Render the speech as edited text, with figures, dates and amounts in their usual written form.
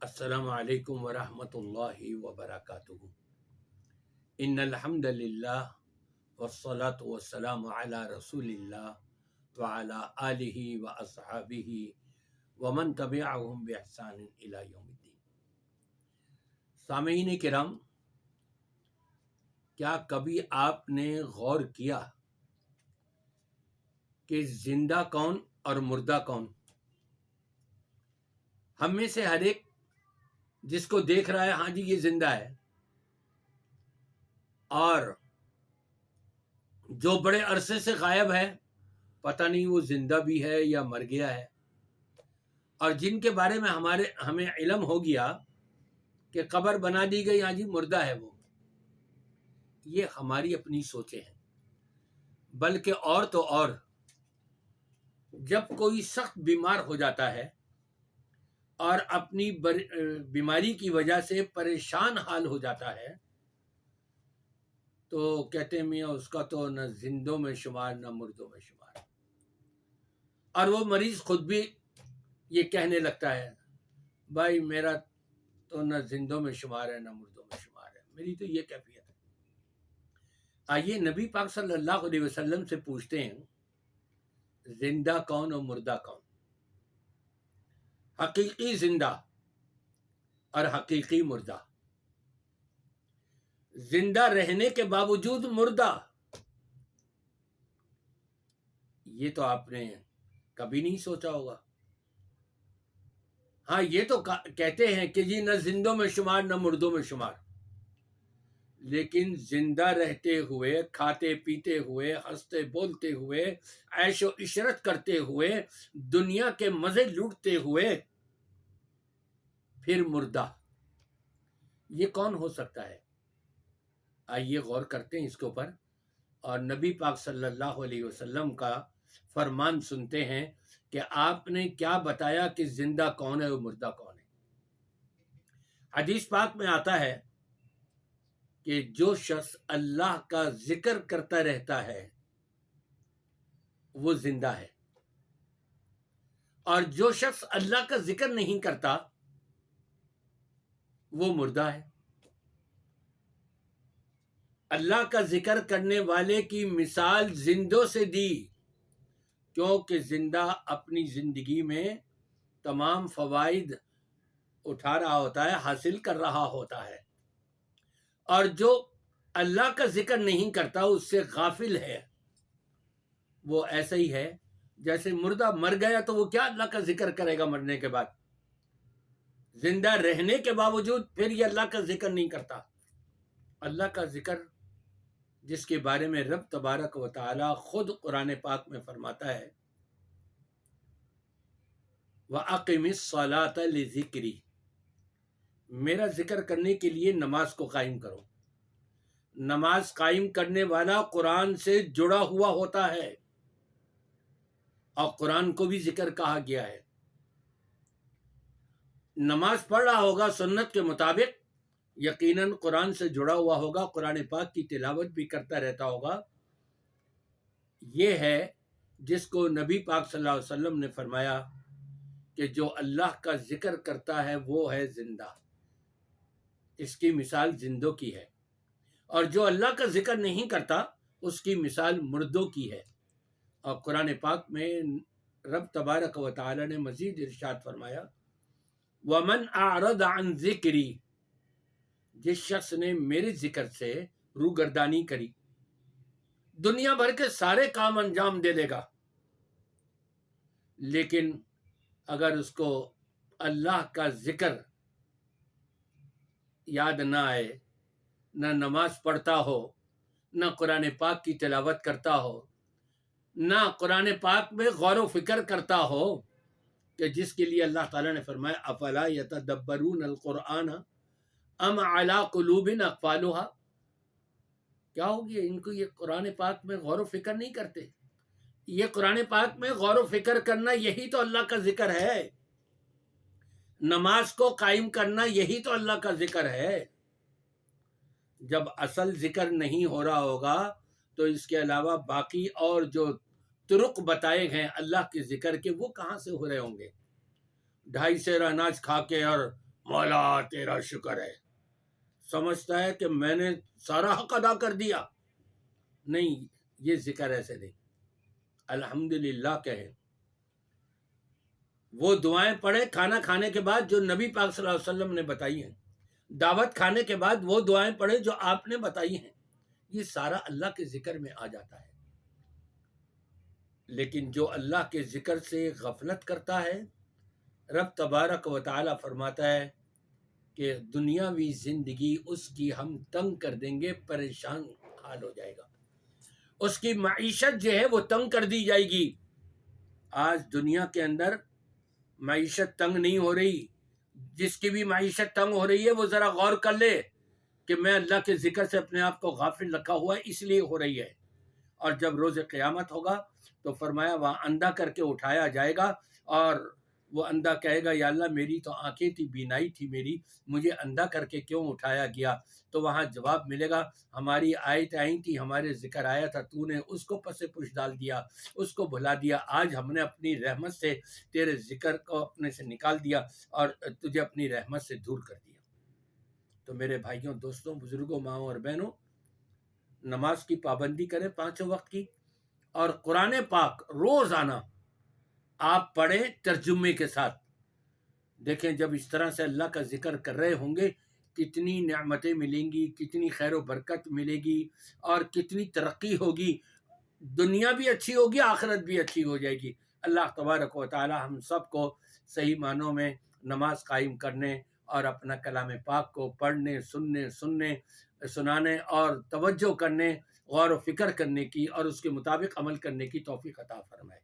السلام علیکم ورحمۃ اللہ وبرکاتہ۔ ان الحمد للہ والصلاة والسلام علی رسول اللہ وعلی آلہ واصحابہ ومن تبعہم بإحسان الی یوم الدین۔ سامعین کرام، کیا کبھی آپ نے غور کیا کہ زندہ کون اور مردہ کون؟ ہم میں سے ہر ایک جس کو دیکھ رہا ہے، ہاں جی یہ زندہ ہے، اور جو بڑے عرصے سے غائب ہے، پتہ نہیں وہ زندہ بھی ہے یا مر گیا ہے، اور جن کے بارے میں ہمیں علم ہو گیا کہ قبر بنا دی گئی، ہاں جی مردہ ہے وہ۔ یہ ہماری اپنی سوچیں ہیں، بلکہ اور تو اور جب کوئی سخت بیمار ہو جاتا ہے اور اپنی بیماری کی وجہ سے پریشان حال ہو جاتا ہے، تو کہتے ہیں میاں اس کا تو نہ زندوں میں شمار نہ مردوں میں شمار، اور وہ مریض خود بھی یہ کہنے لگتا ہے، بھائی میرا تو نہ زندوں میں شمار ہے نہ مردوں میں شمار ہے، میری تو یہ کیفیت ہے۔ آئیے نبی پاک صلی اللہ علیہ وسلم سے پوچھتے ہیں، زندہ کون اور مردہ کون؟ حقیقی زندہ اور حقیقی مردہ، زندہ رہنے کے باوجود مردہ، یہ تو آپ نے کبھی نہیں سوچا ہوگا۔ ہاں یہ تو کہتے ہیں کہ جی نہ زندوں میں شمار نہ مردوں میں شمار، لیکن زندہ رہتے ہوئے، کھاتے پیتے ہوئے، ہنستے بولتے ہوئے، عیش و عشرت کرتے ہوئے، دنیا کے مزے لوٹتے ہوئے، پھر مردہ، یہ کون ہو سکتا ہے؟ آئیے غور کرتے ہیں اس کے اوپر، اور نبی پاک صلی اللہ علیہ وسلم کا فرمان سنتے ہیں کہ آپ نے کیا بتایا کہ زندہ کون ہے اور مردہ کون ہے۔ حدیث پاک میں آتا ہے کہ جو شخص اللہ کا ذکر کرتا رہتا ہے وہ زندہ ہے، اور جو شخص اللہ کا ذکر نہیں کرتا وہ مردہ ہے۔ اللہ کا ذکر کرنے والے کی مثال زندوں سے دی، کیونکہ زندہ اپنی زندگی میں تمام فوائد اٹھا رہا ہوتا ہے، حاصل کر رہا ہوتا ہے، اور جو اللہ کا ذکر نہیں کرتا اس سے غافل ہے، وہ ایسا ہی ہے جیسے مردہ مر گیا تو وہ کیا اللہ کا ذکر کرے گا مرنے کے بعد؟ زندہ رہنے کے باوجود پھر یہ اللہ کا ذکر نہیں کرتا۔ اللہ کا ذکر جس کے بارے میں رب تبارک و تعالی خود قرآن پاک میں فرماتا ہے، وَأَقِمِ الصَّلَاةَ لِذِكْرِي، میرا ذکر کرنے کے لیے نماز کو قائم کرو۔ نماز قائم کرنے والا قرآن سے جڑا ہوا ہوتا ہے، اور قرآن کو بھی ذکر کہا گیا ہے۔ نماز پڑھ رہا ہوگا سنت کے مطابق، یقیناً قرآن سے جڑا ہوا ہوگا، قرآن پاک کی تلاوت بھی کرتا رہتا ہوگا۔ یہ ہے جس کو نبی پاک صلی اللہ علیہ وسلم نے فرمایا کہ جو اللہ کا ذکر کرتا ہے وہ ہے زندہ، اس کی مثال زندوں کی ہے، اور جو اللہ کا ذکر نہیں کرتا اس کی مثال مردوں کی ہے۔ اور قرآن پاک میں رب تبارک و تعالی نے مزید ارشاد فرمایا، وَمَنْ أَعْرَضَ عَنْ ذِكْرِي، جس شخص نے میرے ذکر سے روگردانی کری، دنیا بھر کے سارے کام انجام دے لے گا، لیکن اگر اس کو اللہ کا ذکر یاد نہ آئے، نہ نماز پڑھتا ہو، نہ قرآن پاک کی تلاوت کرتا ہو، نہ قرآن پاک میں غور و فکر کرتا ہو، کہ جس کے لیے اللہ تعالیٰ نے فرمایا افلا یتدبرون القرآن ام علی قلوب اقفالها، کیا ہو گیا ان کو یہ قرآن پاک میں غور و فکر نہیں کرتے؟ یہ قرآن پاک میں غور و فکر کرنا یہی تو اللہ کا ذکر ہے، نماز کو قائم کرنا یہی تو اللہ کا ذکر ہے۔ جب اصل ذکر نہیں ہو رہا ہوگا تو اس کے علاوہ باقی اور جو طرق بتائے گئے اللہ کے ذکر کے وہ کہاں سے ہو رہے ہوں گے؟ 2.5 سیر اناج کھا کے اور مولا تیرا شکر ہے، سمجھتا ہے کہ میں نے سارا حق ادا کر دیا. نہیں، یہ ذکر ایسے نہیں. الحمدللہ کہے، وہ دعائیں پڑھے کھانا کھانے کے بعد جو نبی پاک صلی اللہ علیہ وسلم نے بتائی ہیں، دعوت کھانے کے بعد وہ دعائیں پڑھے جو آپ نے بتائی ہیں. یہ سارا اللہ کے ذکر میں آ جاتا ہے. لیکن جو اللہ کے ذکر سے غفلت کرتا ہے، رب تبارک و تعالی فرماتا ہے کہ دنیاوی زندگی اس کی ہم تنگ کر دیں گے، پریشان حال ہو جائے گا. اس کی معیشت جو ہے وہ تنگ کر دی جائے گی. آج دنیا کے اندر معیشت تنگ نہیں ہو رہی. جس کی بھی معیشت تنگ ہو رہی ہے وہ ذرا غور کر لے کہ میں اللہ کے ذکر سے اپنے آپ کو غافل رکھا ہوا ہے، اس لیے ہو رہی ہے. اور جب روز قیامت ہوگا تو فرمایا وہاں اندھا کر کے اٹھایا جائے گا، اور وہ اندھا کہے گا یا اللہ میری تو آنکھیں تھی، بینائی تھی میری، مجھے اندھا کر کے کیوں اٹھایا گیا؟ تو وہاں جواب ملے گا ہماری آیت آئی تھی، ہمارے ذکر آیا تھا، تو نے اس کو پس پش ڈال دیا، اس کو بھلا دیا. آج ہم نے اپنی رحمت سے تیرے ذکر کو اپنے سے نکال دیا اور تجھے اپنی رحمت سے دور کر دیا. تو میرے بھائیوں، دوستوں، بزرگوں، ماؤں اور بہنوں، نماز کی پابندی کریں 5 وقت کی، اور قرآن پاک روزانہ آپ پڑھیں ترجمے کے ساتھ. دیکھیں جب اس طرح سے اللہ کا ذکر کر رہے ہوں گے کتنی نعمتیں ملیں گی، کتنی خیر و برکت ملے گی، اور کتنی ترقی ہوگی. دنیا بھی اچھی ہوگی، آخرت بھی اچھی ہو جائے گی. اللہ تبارک و تعالی ہم سب کو صحیح معنوں میں نماز قائم کرنے اور اپنا کلام پاک کو پڑھنے، سنانے اور توجہ کرنے، غور و فکر کرنے کی اور اس کے مطابق عمل کرنے کی توفیق عطا فرمائے.